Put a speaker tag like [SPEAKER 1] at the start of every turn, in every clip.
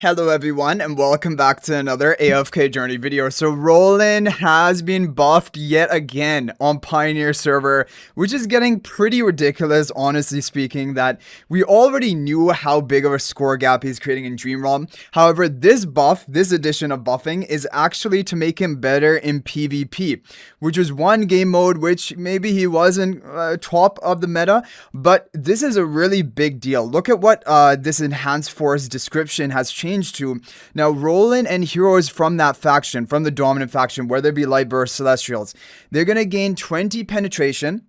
[SPEAKER 1] Hello everyone and welcome back to another AFK journey video. So ROLAN has been buffed yet again on Pioneer server, which is getting pretty ridiculous, honestly speaking, that we already knew how big of a score gap he's creating in Dream Realm. However, this buff, this addition of buffing is actually to make him better in PvP, which was one game mode which maybe he wasn't top of the meta, but this is a really big deal. Look at what this enhanced force description has changed to. Now, ROLAN and heroes from that faction, from the dominant faction, whether it be Light Burst, Celestials, they're going to gain 20 penetration.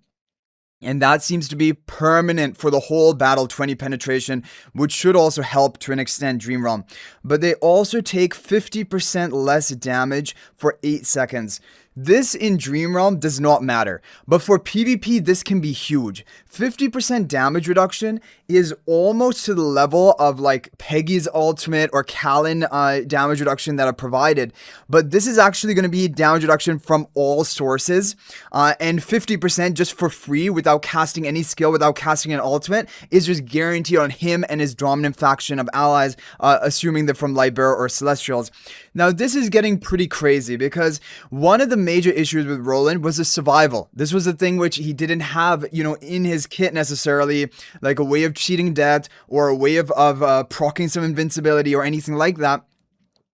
[SPEAKER 1] And that seems to be permanent for the whole battle, 20 penetration, which should also help to an extent Dream Realm. But they also take 50% less damage for 8 seconds. This in Dream Realm does not matter, but for PvP this can be huge. 50% damage reduction is almost to the level of like Peggy's ultimate or Callan damage reduction that are provided, but this is actually going to be damage reduction from all sources, and 50% just for free without casting any skill, without casting an ultimate, is just guaranteed on him and his dominant faction of allies, assuming they're from Liber or Celestials. Now this is getting pretty crazy because one of the major issues with ROLAN was the survival. This was a thing which he didn't have, in his kit necessarily, like a way of cheating death or a way of proccing some invincibility or anything like that.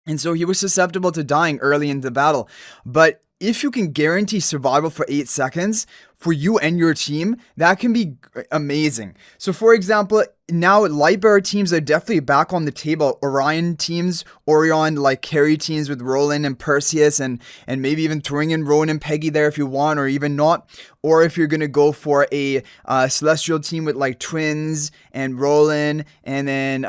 [SPEAKER 1] And so he was susceptible to dying early in the battle. But if you can guarantee survival for 8 seconds for you and your team, that can be amazing. So for example, now Lightbearer teams are definitely back on the table. Orion teams, Orion like carry teams with ROLAN and Perseus, and maybe even throwing in Rowan and Peggy there if you want, or even not. Or if you're gonna go for a Celestial team with like Twins and ROLAN, and then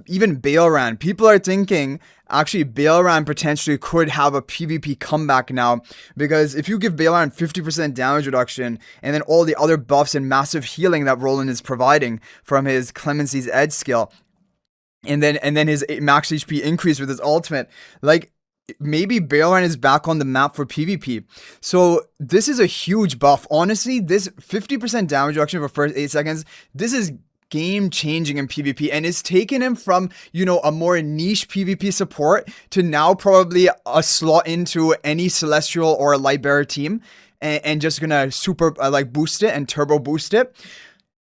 [SPEAKER 1] even Baelran. People are thinking actually Baelran potentially could have a PvP comeback now, because if you give Baelran 50% damage reduction and then all the other buffs and massive healing that ROLAN is providing from his Clemency's Edge skill, and then his max HP increase with his ultimate, like maybe Baelran is back on the map for PvP. So this is a huge buff. Honestly, this 50% damage reduction for first 8 seconds, this is game changing in PvP, and it's taken him from, a more niche PvP support to now probably a slot into any Celestial or Lightbearer team, and just gonna super boost it and turbo boost it.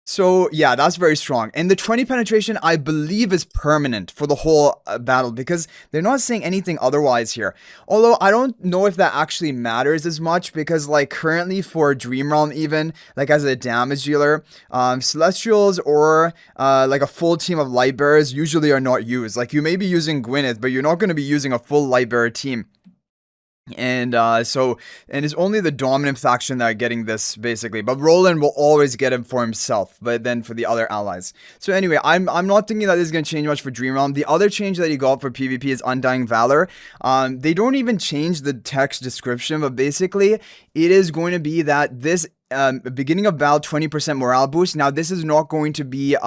[SPEAKER 1] So yeah, that's very strong. And the 20 penetration, I believe, is permanent for the whole battle, because they're not saying anything otherwise here. Although I don't know if that actually matters as much, because like currently for Dream Realm, even like as a damage dealer, Celestials or like a full team of Lightbearers usually are not used. Like you may be using Gwyneth, but you're not going to be using a full Lightbearer team. And it's only the dominant faction that are getting this basically, but ROLAN will always get him for himself, but then for the other allies. So anyway, I'm not thinking that this is going to change much for Dream Realm. The other change that he got for PvP is Undying Valor. They don't even change the text description, but basically it is going to be that this beginning of battle 20% morale boost. Now this is not going to be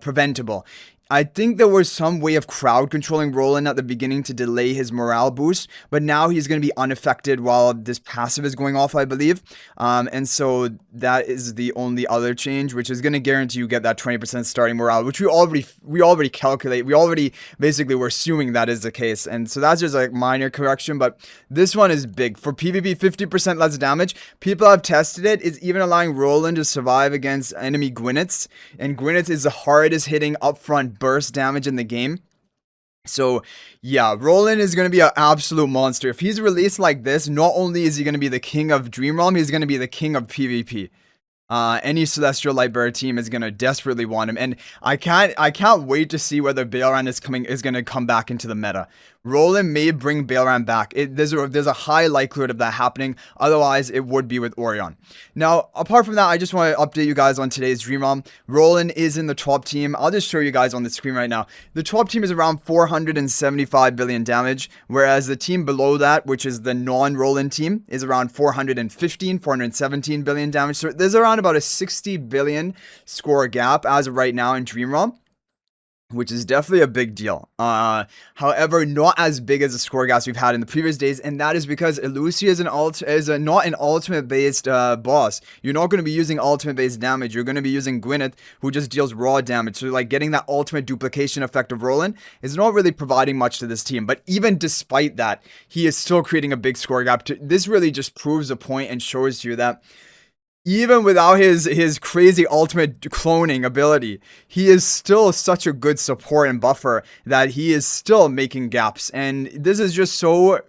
[SPEAKER 1] preventable. I think there was some way of crowd controlling ROLAN at the beginning to delay his morale boost, but now he's going to be unaffected while this passive is going off, I believe. And so that is the only other change, which is going to guarantee you get that 20% starting morale, which we already calculate. We already basically were assuming that is the case. And so that's just like minor correction, but this one is big. For PvP, 50% less damage. People have tested it. It's even allowing ROLAN to survive against enemy Gwyneths, and Gwyneth is the hardest hitting upfront burst damage in the game. So yeah, ROLAN is going to be an absolute monster. If he's released like this, not only is he going to be the king of Dream Realm, he's going to be the king of PvP. Any Celestial Lightbearer team is gonna desperately want him, and I can't wait to see whether Baelran is gonna come back into the meta. ROLAN may bring Baelran back. There's a high likelihood of that happening. Otherwise, it would be with Orion. Now, apart from that, I just want to update you guys on today's Dream Realm. ROLAN is in the top team. I'll just show you guys on the screen right now. The top team is around 475 billion damage, whereas the team below that, which is the non-ROLAN team, is around 417 billion damage. So there's around about a 60 billion score gap as of right now in Dream Realm. which is definitely a big deal. However, not as big as the score gaps we've had in the previous days, and that is because Elucia is not an ultimate based boss. You're not going to be using ultimate based damage. You're going to be using Gwyneth, who just deals raw damage. So like getting that ultimate duplication effect of Roland is not really providing much to this team. But even despite that, he is still creating a big score gap. This really just proves a point and shows to you that even without his crazy ultimate cloning ability, he is still such a good support and buffer that he is still making gaps. And this is just so.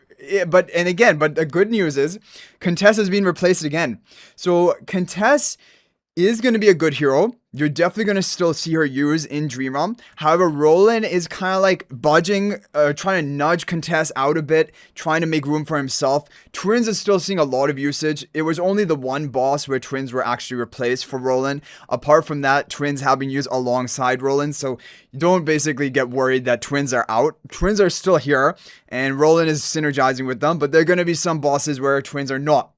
[SPEAKER 1] But the good news is Contest has been replaced again. So Contest is going to be a good hero. You're definitely going to still see her used in Dream Realm. However, Roland is kind of like budging, trying to nudge Contest out a bit, trying to make room for himself. Twins is still seeing a lot of usage. It was only the one boss where Twins were actually replaced for Roland. Apart from that, Twins have been used alongside Roland, so you don't basically get worried that Twins are out. Twins are still here, and Roland is synergizing with them, but there are going to be some bosses where Twins are not.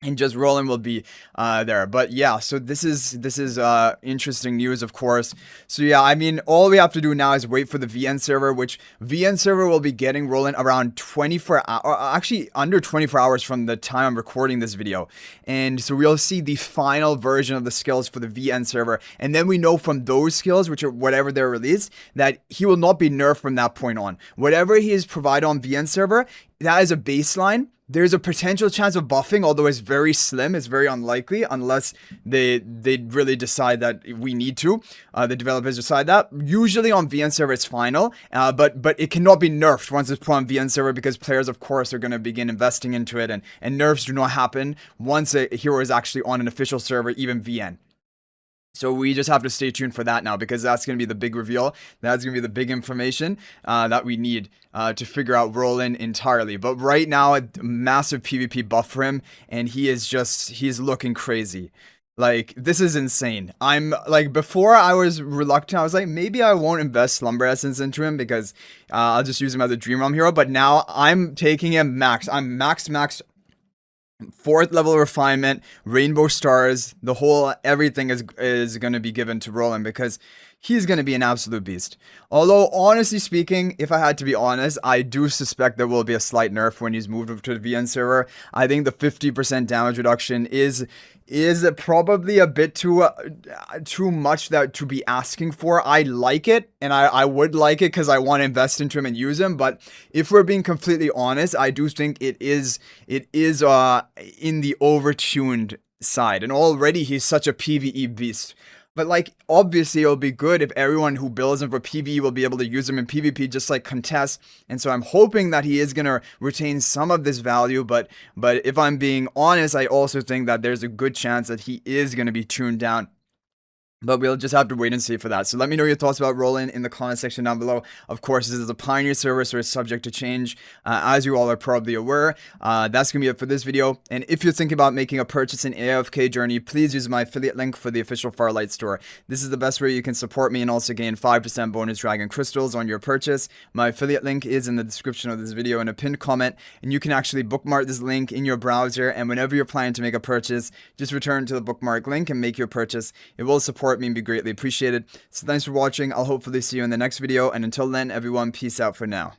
[SPEAKER 1] And just Roland will be there. But yeah, so this is interesting news, of course. So yeah, I mean, all we have to do now is wait for the VN server, which VN server will be getting Roland around 24 hours, actually under 24 hours from the time I'm recording this video. And so we'll see the final version of the skills for the VN server. And then we know from those skills, which are whatever they're released, that he will not be nerfed from that point on. Whatever he is provided on VN server, that is a baseline. There's a potential chance of buffing, although it's very slim. It's very unlikely unless they really decide that we need to. The developers decide that. Usually on VN server it's final, but it cannot be nerfed once it's put on VN server because players, of course, are going to begin investing into it, and nerfs do not happen once a hero is actually on an official server, even VN. So we just have to stay tuned for that now because that's going to be the big reveal. That's going to be the big information that we need to figure out Roland entirely. But right now, a massive PvP buff for him, and he's looking crazy. Like, this is insane. I'm, like, before I was reluctant. I was like, maybe I won't invest Slumber Essence into him because I'll just use him as a Dream Realm hero. But now I'm taking him max. I'm max 4th level refinement, rainbow stars, the whole everything is going to be given to Roland because he's going to be an absolute beast. Although, honestly speaking, if I had to be honest, I do suspect there will be a slight nerf when he's moved over to the VN server. I think the 50% damage reduction is probably a bit too much that to be asking for. I like it, and I would like it because I want to invest into him and use him. But if we're being completely honest, I do think it is in the overtuned side, and already he's such a PvE beast. But, like, obviously it'll be good if everyone who builds him for PvE will be able to use him in PvP just like Contest. And so I'm hoping that he is going to retain some of this value. But if I'm being honest, I also think that there's a good chance that he is going to be tuned down. But we'll just have to wait and see for that. So let me know your thoughts about Roland in the comment section down below. Of course, this is a Pioneer server, so it's subject to change, as you all are probably aware. That's going to be it for this video. And if you're thinking about making a purchase in AFK Journey, please use my affiliate link for the official Farlight store. This is the best way you can support me and also gain 5% bonus Dragon Crystals on your purchase. My affiliate link is in the description of this video in a pinned comment. And you can actually bookmark this link in your browser. And whenever you're planning to make a purchase, just return to the bookmark link and make your purchase. It will support me and be greatly appreciated. So thanks for watching. I'll hopefully see you in the next video, and until then, everyone, peace out for now.